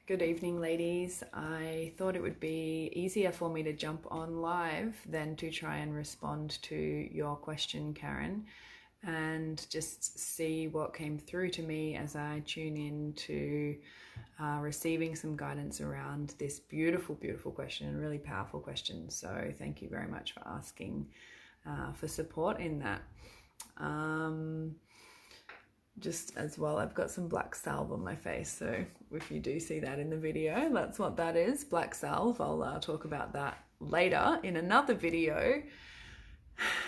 Good evening, ladies. I thought it would be easier for me to jump on live than to try and respond to your question, Karen, and just see what came through to me as I tune in to receiving some guidance around this beautiful, beautiful question and really powerful question. So thank you very much for asking for support in that. Just as well, I've got some black salve on my face, so if you do see that in the video, that's what that is, black salve. I'll talk about that later in another video.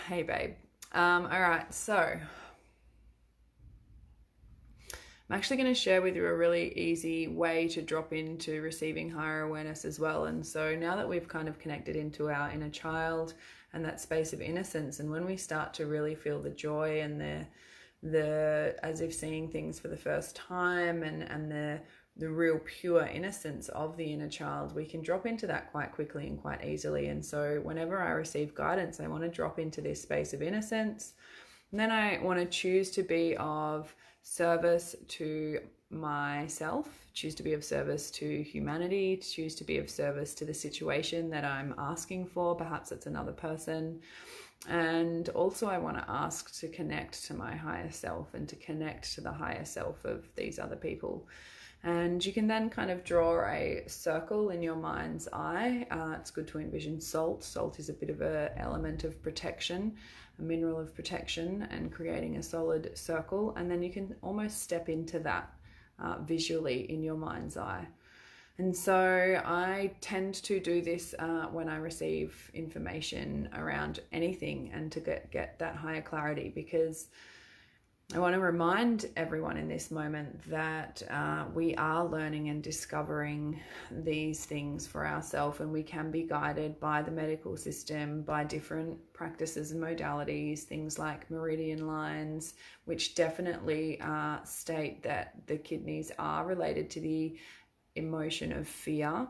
Hey babe. All right, so I'm actually going to share with you a really easy way to drop into receiving higher awareness as well. And so now that we've kind of connected into our inner child and that space of innocence, and when we start to really feel the joy and the as if seeing things for the first time and the real pure innocence of the inner child, we can drop into that quite quickly and quite easily. And so whenever I receive guidance, I want to drop into this space of innocence, and then I want to choose to be of service to myself, choose to be of service to humanity, choose to be of service to the situation that I'm asking for. Perhaps it's another person. And also I want to ask to connect to my higher self and to connect to the higher self of these other people. And you can then kind of draw a circle in your mind's eye. It's good to envision salt. Salt is a bit of an element of protection, a mineral of protection, and creating a solid circle. And then you can almost step into that visually in your mind's eye. And so I tend to do this when I receive information around anything and to get that higher clarity, because I want to remind everyone in this moment that we are learning and discovering these things for ourselves, and we can be guided by the medical system, by different practices and modalities, things like meridian lines, which definitely state that the kidneys are related to the emotion of fear,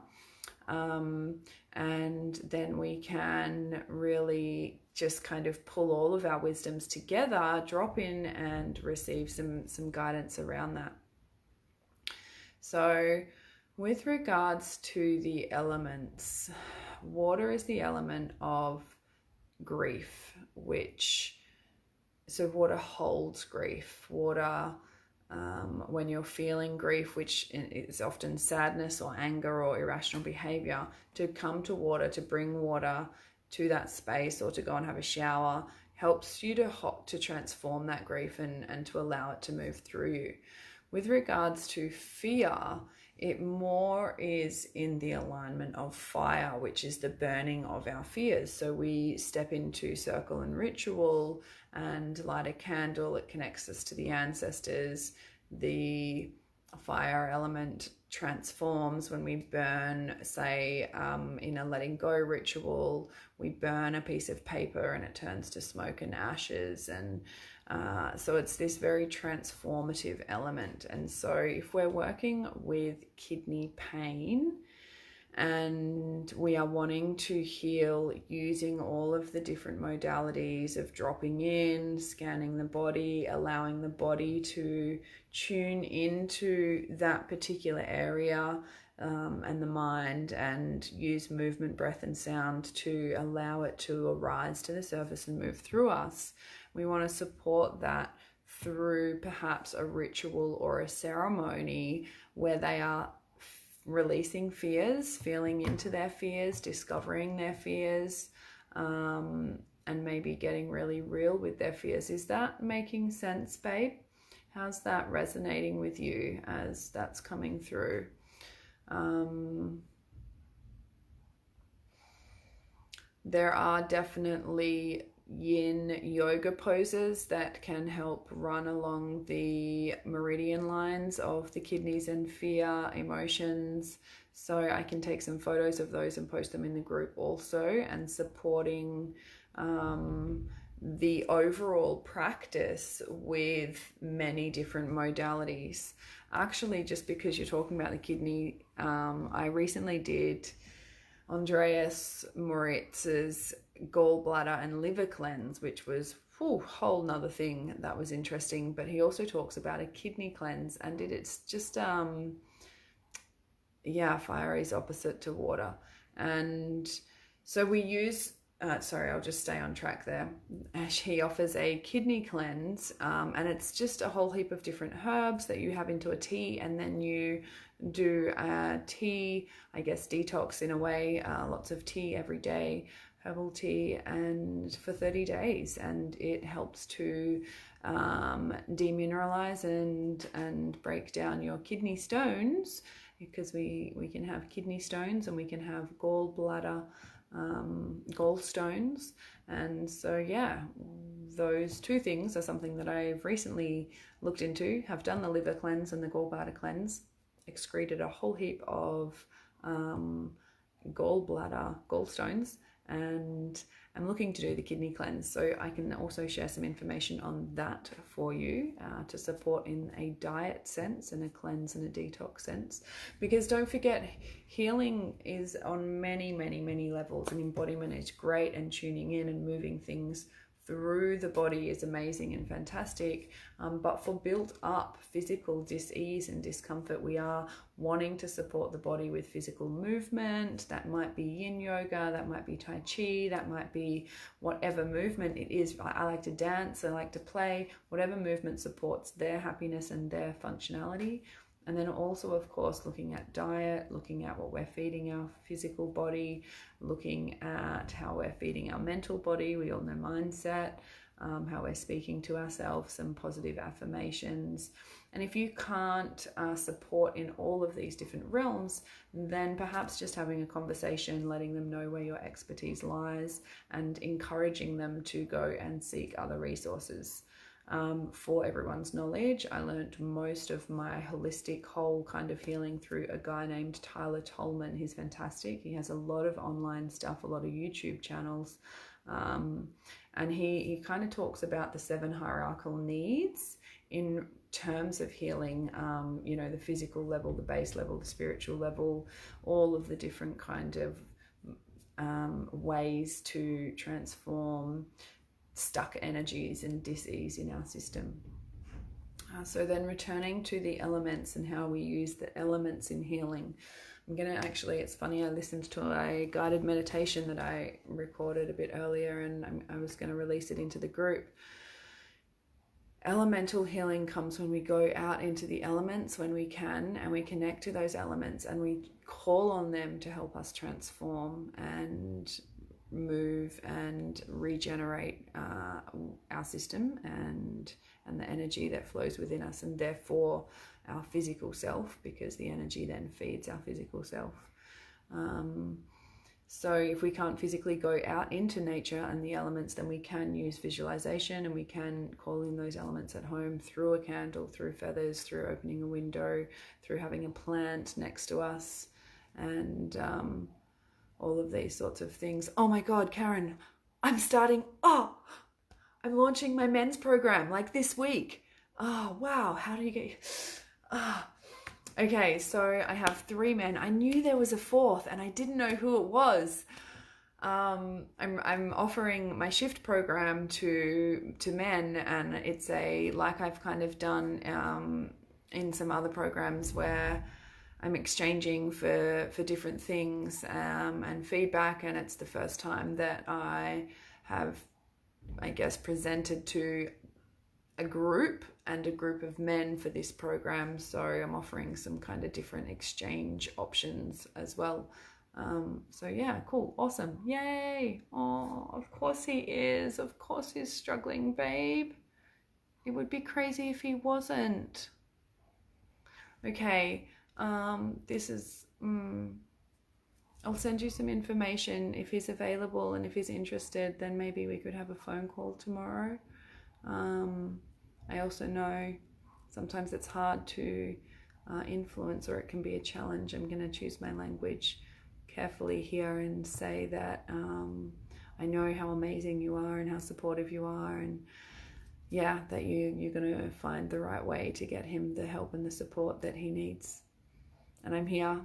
and then we can really just kind of pull all of our wisdoms together, drop in and receive some guidance around that. So with regards to the elements, water is the element of grief, so water holds grief. Water, when you're feeling grief, which is often sadness or anger or irrational behavior, to come to water, to bring water to that space, or to go and have a shower, helps you to transform that grief and to allow it to move through you. With regards to fear, it more is in the alignment of fire, which is the burning of our fears. So we step into circle and ritual and light a candle. It connects us to the ancestors. The fire element transforms when we burn, say, in a letting go ritual, we burn a piece of paper and it turns to smoke and ashes. And so it's this very transformative element. And so if we're working with kidney pain and we are wanting to heal using all of the different modalities of dropping in, scanning the body, allowing the body to tune into that particular area, and the mind, and use movement, breath and sound to allow it to arise to the surface and move through us, we want to support that through perhaps a ritual or a ceremony where they are releasing fears, feeling into their fears, discovering their fears, and maybe getting really real with their fears. Is that making sense, babe? How's that resonating with you as that's coming through? There are definitely yin yoga poses that can help run along the meridian lines of the kidneys and fear emotions. So I can take some photos of those and post them in the group also, and supporting the overall practice with many different modalities. Actually, just because you're talking about the kidney, I recently did Andreas Moritz's gallbladder and liver cleanse, which was a whole nother thing that was interesting. But he also talks about a kidney cleanse, and it's just fire is opposite to water. And so we use, sorry, I'll just stay on track there. He offers a kidney cleanse, and it's just a whole heap of different herbs that you have into a tea, and then you do a tea, I guess, detox in a way, lots of tea every day, herbal tea, and for 30 days. And it helps to demineralize and break down your kidney stones, because we can have kidney stones and we can have gallbladder gallstones. And so yeah, those two things are something that I've recently looked into, have done the liver cleanse and the gallbladder cleanse, excreted a whole heap of gallstones, and I'm looking to do the kidney cleanse. So I can also share some information on that for you to support in a diet sense and a cleanse and a detox sense. Because don't forget, healing is on many, many, many levels, and embodiment is great, and tuning in and moving things through the body is amazing and fantastic, but for built up physical dis-ease and discomfort, we are wanting to support the body with physical movement. That might be yin yoga, that might be tai chi, that might be whatever movement it is. I like to dance, I like to play, whatever movement supports their happiness and their functionality. And then also, of course, looking at diet, looking at what we're feeding our physical body, looking at how we're feeding our mental body. We all know mindset, how we're speaking to ourselves, some positive affirmations. And if you can't support in all of these different realms, then perhaps just having a conversation, letting them know where your expertise lies, and encouraging them to go and seek other resources. For everyone's knowledge, I learned most of my holistic whole kind of healing through a guy named Tyler Tolman. He's fantastic. He has a lot of online stuff, a lot of YouTube channels, and he kind of talks about the 7 hierarchical needs in terms of healing, you know, the physical level, the base level, the spiritual level, all of the different kind of ways to transform stuck energies and dis-ease in our system. So then returning to the elements and how we use the elements in healing. I'm going to actually, it's funny, I listened to a guided meditation that I recorded a bit earlier, and I was going to release it into the group. Elemental healing comes when we go out into the elements when we can, and we connect to those elements and we call on them to help us transform and move and regenerate our system and the energy that flows within us, and therefore our physical self, because the energy then feeds our physical self. So if we can't physically go out into nature and the elements, then we can use visualization, and we can call in those elements at home through a candle, through feathers, through opening a window, through having a plant next to us, and all of these sorts of things. Oh my God, Karen, I'm launching my men's program like this week. Oh, wow. How do you get... Okay, so I have 3 men. I knew there was a 4th and I didn't know who it was. I'm offering my shift program to men, and it's like I've kind of done in some other programs where I'm exchanging for different things and feedback, and it's the first time that I have, I guess, presented to a group of men for this program. So I'm offering some kind of different exchange options as well. So yeah, cool, awesome, yay. Oh, of course he is. Of course he's struggling, babe. It would be crazy if he wasn't. Okay. This is, I'll send you some information if he's available, and if he's interested, then maybe we could have a phone call tomorrow. I also know sometimes it's hard to influence, or it can be a challenge. I'm going to choose my language carefully here and say that I know how amazing you are and how supportive you are, and yeah, that you're going to find the right way to get him the help and the support that he needs. And I'm here,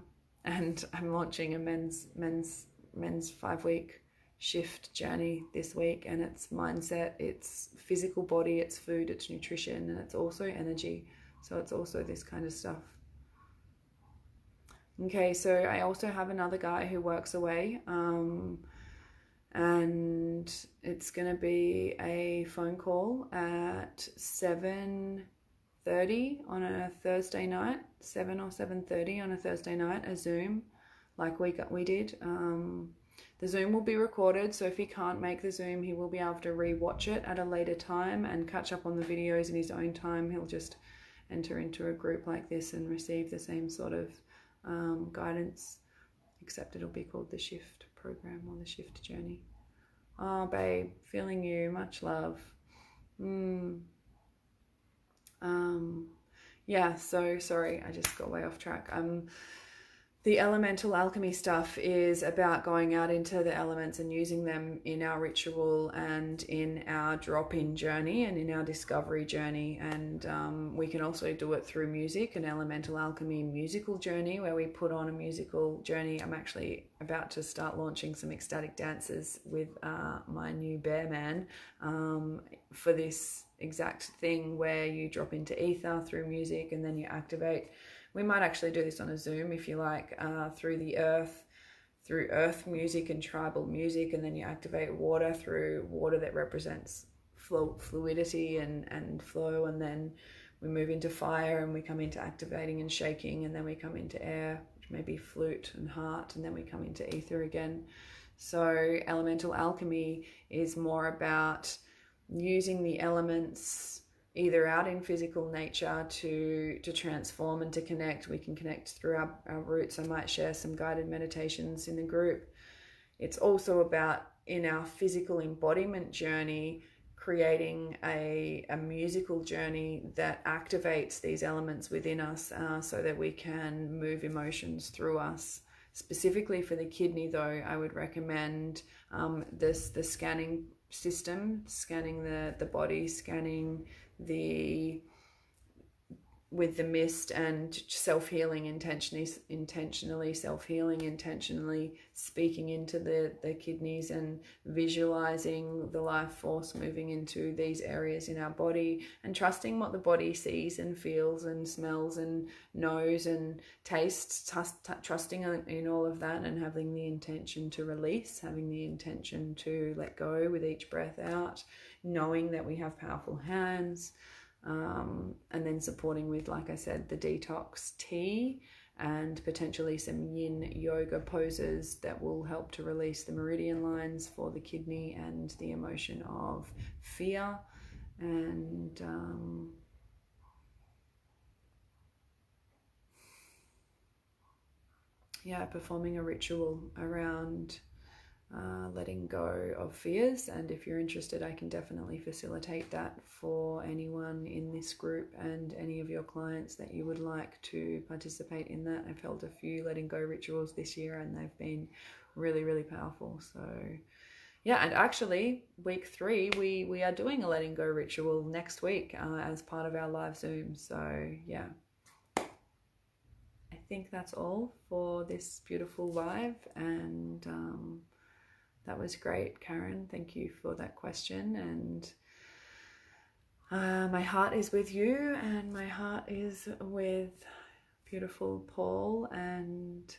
and I'm launching a men's 5-week shift journey this week, and it's mindset, it's physical body, it's food, it's nutrition, and it's also energy. So it's also this kind of stuff. Okay, so I also have another guy who works away, and it's going to be a phone call at 7:30 on a Thursday night, 7 or 7:30 on a Thursday night, a Zoom, like we did. The Zoom will be recorded, so if he can't make the Zoom, he will be able to re-watch it at a later time and catch up on the videos in his own time. He'll just enter into a group like this and receive the same sort of guidance, except it'll be called the Shift Program or the Shift Journey. Oh, babe, feeling you. Much love. Yeah, so sorry, I just got way off track. The elemental alchemy stuff is about going out into the elements and using them in our ritual and in our drop-in journey and in our discovery journey. And we can also do it through music, an elemental alchemy musical journey where we put on a musical journey. I'm actually about to start launching some ecstatic dances with my new bear man for this exact thing where you drop into ether through music and then you activate. We might actually do this on a Zoom if you like, through earth music and tribal music, and then you activate water through water that represents fluidity and flow, and then we move into fire and we come into activating and shaking, and then we come into air, which may be flute and heart, and then we come into ether again. So elemental alchemy is more about using the elements either out in physical nature to transform and to connect. We can connect through our roots. I might share some guided meditations in the group. It's also about, in our physical embodiment journey, creating a musical journey that activates these elements within us so that we can move emotions through us. Specifically for the kidney, though, I would recommend the scanning system, scanning the body, scanning with the mist, and self-healing, intentionally self-healing, intentionally speaking into the kidneys and visualizing the life force moving into these areas in our body, and trusting what the body sees and feels and smells and knows and tastes, trusting in all of that, and having the intention to release, having the intention to let go with each breath out, knowing that we have powerful hands. And then supporting with, like I said, the detox tea and potentially some yin yoga poses that will help to release the meridian lines for the kidney and the emotion of fear. And performing a ritual around letting go of fears. And if you're interested, I can definitely facilitate that for anyone in this group and any of your clients that you would like to participate in that. I've held a few letting go rituals this year and they've been really, really powerful. So yeah, and actually week 3 we are doing a letting go ritual next week as part of our live Zoom. So yeah, I think that's all for this beautiful live. And that was great, Karen. Thank you for that question. And my heart is with you, and my heart is with beautiful Paul. And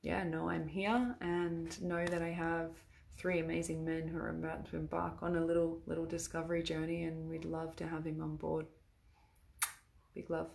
yeah, know I'm here, and know that I have 3 amazing men who are about to embark on a little discovery journey, and we'd love to have him on board. Big love.